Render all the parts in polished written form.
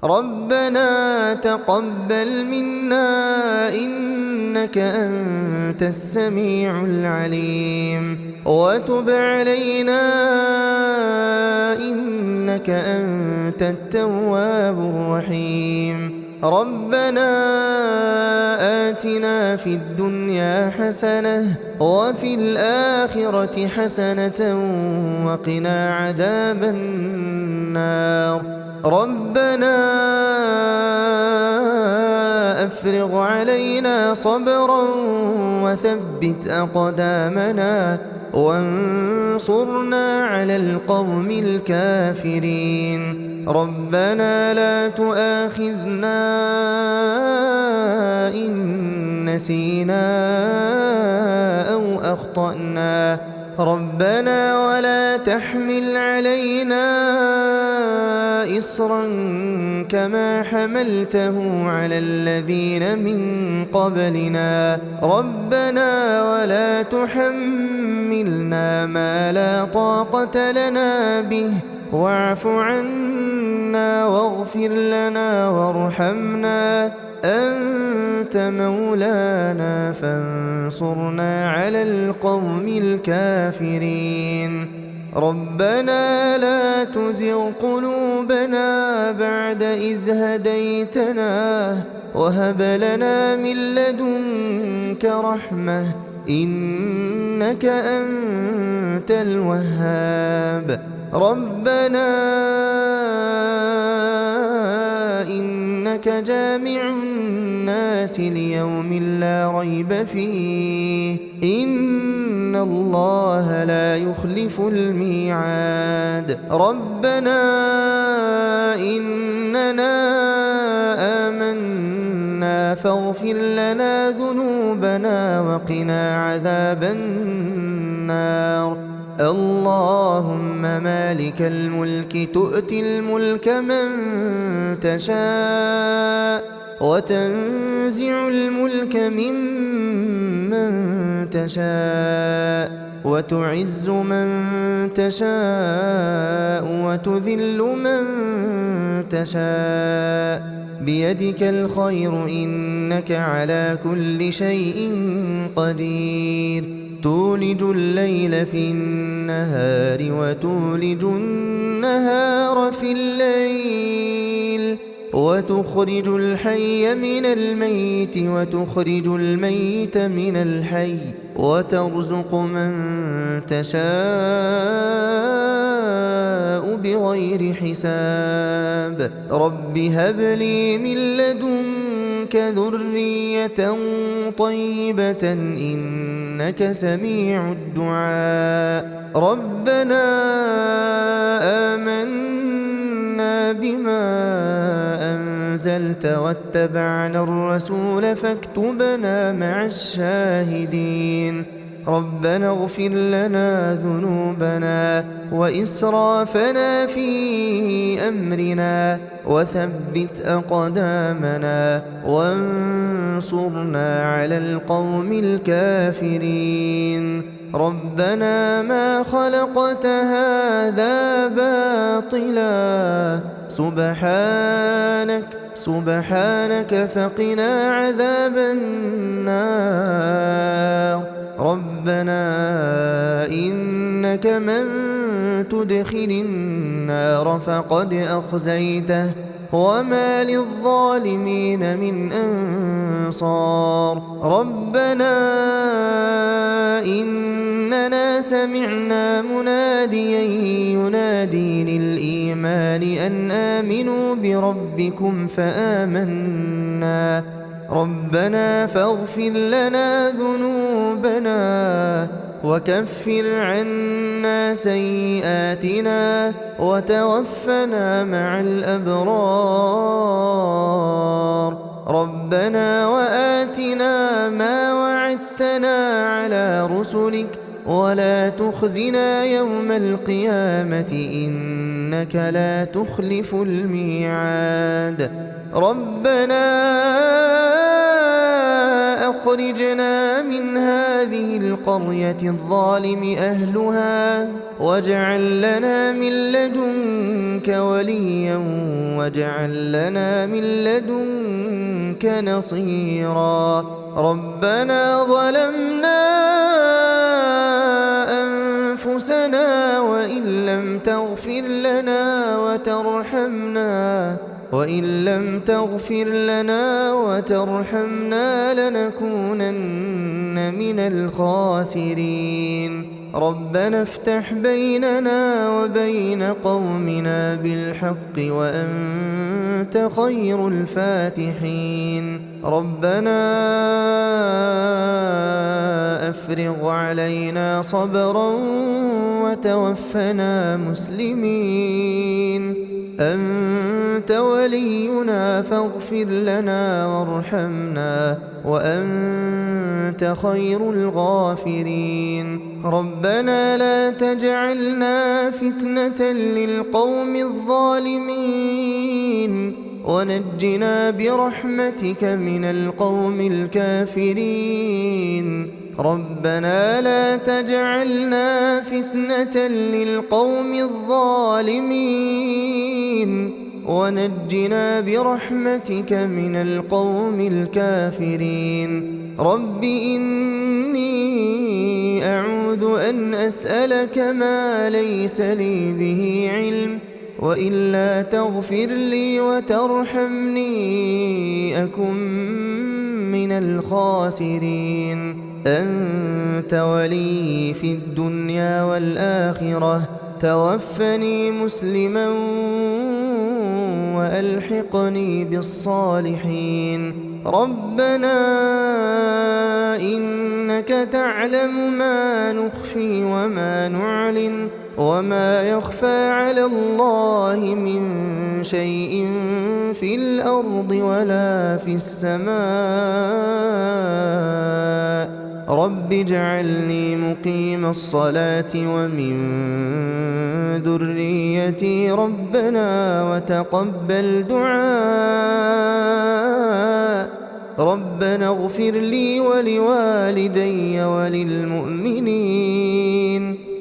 ربنا تقبل منا إنك أنت السميع العليم وتب علينا إنك أنت التواب الرحيم ربنا آتنا في الدنيا حسنة وفي الآخرة حسنة وقنا عذاب النار ربنا أفرغ علينا صبرا وثبت أقدامنا وانصرنا على القوم الكافرين ربنا لا تؤاخذنا إن نسينا أو أخطأنا ربنا ولا تحمل علينا إصرا كما حملته على الذين من قبلنا ربنا ولا تحملنا ما لا طاقة لنا به واعف عنا واغفر لنا وارحمنا أنت مولانا فانصرنا على القوم الكافرين ربنا لا تزغ قلوبنا بعد إذ هديتنا وهب لنا من لدنك رحمة إنك أنت الوهاب ربنا إنك جامع الناس ليوم لا ريب فيه إن الله لا يخلف الميعاد ربنا إننا آمنا فاغفر لنا ذنوبنا وقنا عذاب النار اللهم مالك الملك تؤتي الملك من تشاء وتنزع الملك ممن تشاء وتعز من تشاء وتذل من تشاء بيدك الخير إنك على كل شيء قدير تولج الليل في النهار وتولج النهار في الليل وتخرج الحي من الميت وتخرج الميت من الحي وترزق من تشاء بغير حساب رب هب لي من لدنك ذرية طيبة إنك سميع الدعاء ربنا آمنا بما أنزلت واتبعنا الرسول فاكتبنا مع الشاهدين ربنا اغفر لنا ذنوبنا وإسرافنا في أمرنا وثبت أقدامنا وانصرنا على القوم الكافرين ربنا ما خلقت هذا باطلا سبحانك فقنا عذاب النار ربنا إنك من تدخل النار فقد أخزيته وما للظالمين من أنصار ربنا إننا سمعنا مناديا ينادي للإيمان أن آمنوا بربكم فآمنا ربنا فاغفر لنا ذنوبنا وكفر عنا سيئاتنا وتوفنا مع الأبرار ربنا وآتنا ما وعدتنا على رسلك ولا تخزنا يوم القيامة إنك لا تخلف الميعاد ربنا أخرجنا من هذه القرية الظالم أهلها واجعل لنا من لدنك وليا واجعل لنا من لدنك نصيرا ربنا ظلمنا أنفسنا وإن لم تغفر لنا وترحمنا لنكونن من الخاسرين ربنا افتح بيننا وبين قومنا بالحق وأنت خير الفاتحين ربنا أفرغ علينا صبرا وتوفنا مسلمين أنت ولينا فاغفر لنا وارحمنا وأنت خير الغافرين ربنا لا تجعلنا فتنة للقوم الظالمين ونجنا برحمتك من القوم الكافرين ربنا لا تجعلنا فتنة للقوم الظالمين ونجنا برحمتك من القوم الكافرين رب إني أعوذ أن أسألك ما ليس لي به علم وإلا تغفر لي وترحمني أكن من الخاسرين أنت ولي في الدنيا والآخرة توفني مسلما وألحقني بالصالحين ربنا إنك تعلم ما نخفي وما نعلن وما يخفى على الله من شيء في الأرض ولا في السماء رب اجعلني مقيم الصلاة ومن ذريتي ربنا وتقبل دعاء ربنا اغفر لي ولوالدي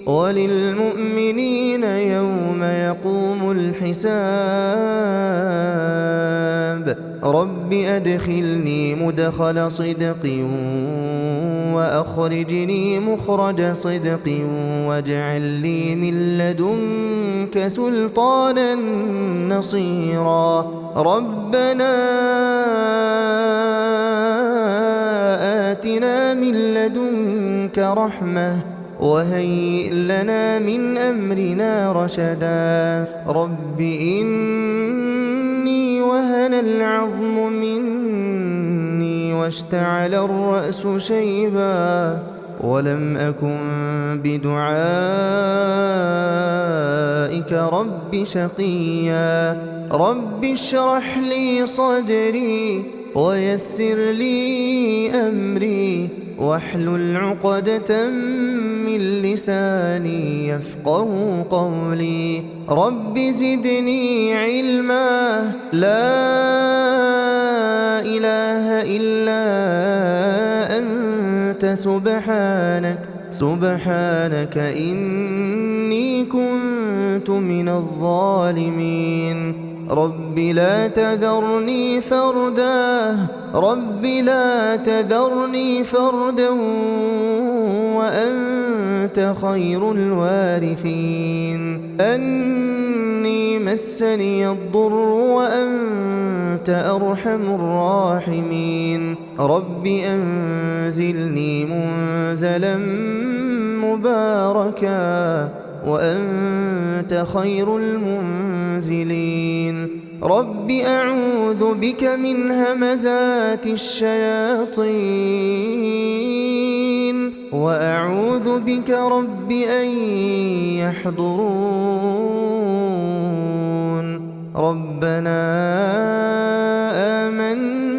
وللمؤمنين يوم يقوم الحساب رب أدخلني مدخل صدق وأخرجني مخرج صدق واجعل لي من لدنك سلطانا نصيرا ربنا آتنا من لدنك رحمة وهيئ لنا من أمرنا رشدا رب إني وهن العظم مني واشتعل الرأس شيبا ولم أكن بدعائك رب شقيا رب اشرح لي صدري ويسر لي أمري واحلل عقدة من لساني يفقه قولي رب زدني علما لا إله إلا أنت سبحانك إني كنت من الظالمين رب لا تذرني فردا وأنت خير الوارثين أني مسني الضر وأنت أرحم الراحمين رب أنزلني منزلا مباركا وأنت خير المنزلين رب أعوذ بك من همزات الشياطين وأعوذ بك رب أن يحضرون ربنا آمنا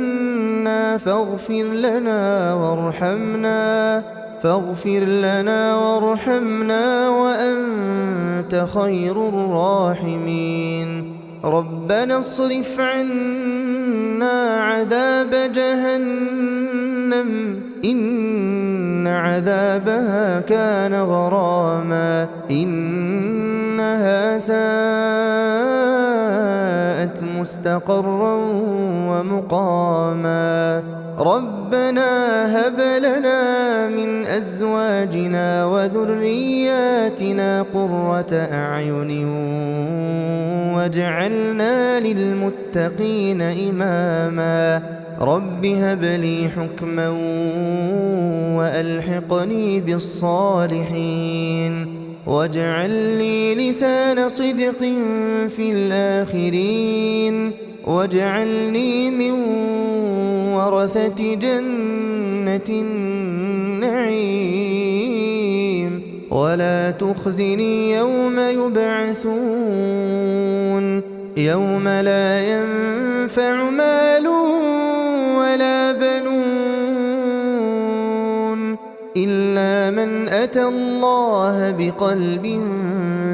فاغفر لنا وارحمنا وأنت خير الراحمين ربنا اصرف عنا عذاب جهنم إن عذابها كان غراما إنها ساءت مستقرا ومقاما ربنا هب لنا من أزواجنا وذرياتنا قرة أعين واجعلنا للمتقين إماما رب هب لي حكما وألحقني بالصالحين واجعل لي لسان صدق في الآخرين واجعلني من ورثة جنة النعيم ولا تخزني يوم يبعثون يوم لا ينفع مال ولا بنون إلا من أتى الله بقلب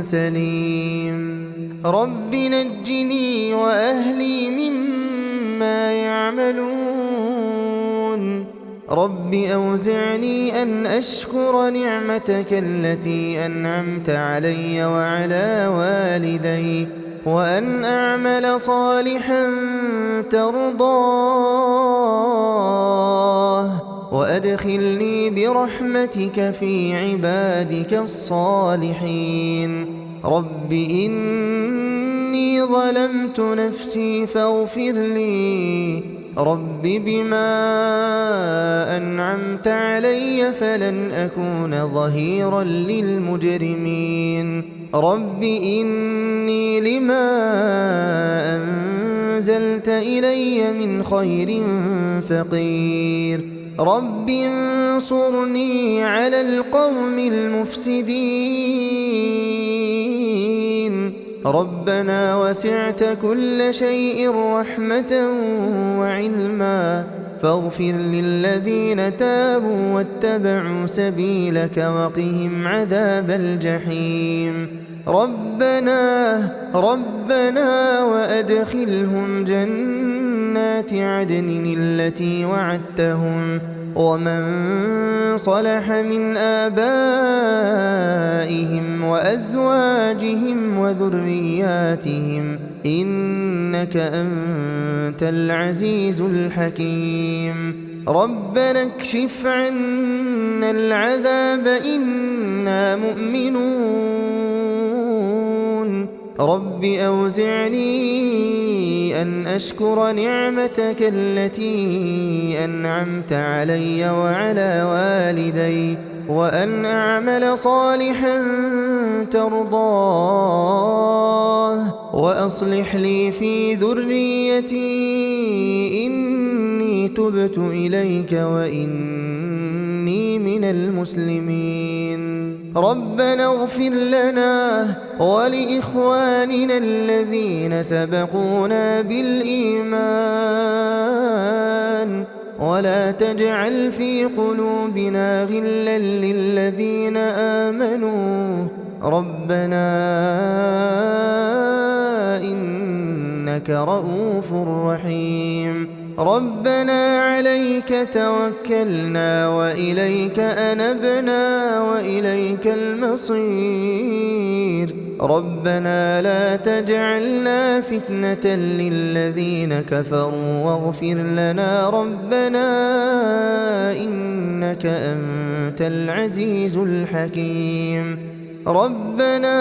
سليم رب نجني وأهلي مما يعملون رب أوزعني أن أشكر نعمتك التي أنعمت علي وعلى والدي وأن أعمل صالحا ترضاه وأدخلني برحمتك في عبادك الصالحين رب إني ظلمت نفسي فاغفر لي رب بما أنعمت علي فلن أكون ظهيرا للمجرمين رب إني لما أنزلت إلي من خير فقير رب انصرني على القوم المفسدين ربنا وسعت كل شيء رحمة وعلما فاغفر للذين تابوا واتبعوا سبيلك وقهم عذاب الجحيم ربنا وأدخلهم جنات عدن التي وعدتهم ومن صلح من آبائهم وأزواجهم وذرياتهم إنك أنت العزيز الحكيم ربنا اكشف عنا العذاب إنا مؤمنون رب أوزعني أن أشكر نعمتك التي أنعمت علي وعلى والدي وأن أعمل صالحا ترضاه وأصلح لي في ذريتي إني تبت إليك وإني من المسلمين ربنا اغفر لنا ولإخواننا الذين سبقونا بالإيمان ولا تجعل في قلوبنا غلا للذين آمنوا ربنا إنك رؤوف رحيم ربنا عليك توكلنا وإليك أنبنا وإليك المصير ربنا لا تجعلنا فتنة للذين كفروا واغفر لنا ربنا إنك أنت العزيز الحكيم ربنا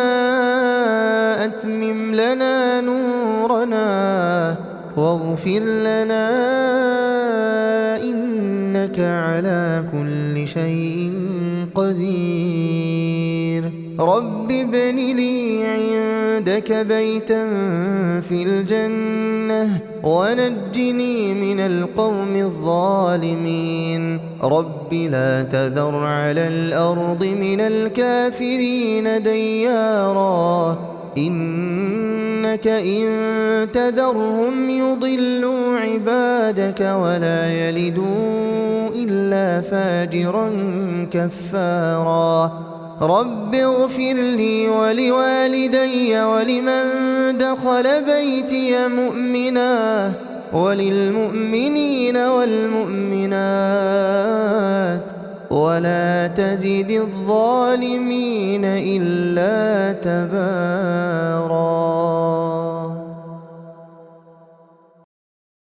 أتمم لنا نورنا واغفر لنا إنك على كل شيء قدير رب ابن لي عندك بيتا في الجنة ونجني من القوم الظالمين رب لا تذر على الأرض من الكافرين ديارا إنك إن تذرهم يضلوا عبادك ولا يلدوا إلا فاجرا كفارا رب اغفر لي ولوالدي ولمن دخل بيتي مؤمنا وللمؤمنين والمؤمنات ولا تزد الظالمين إلا تباراً.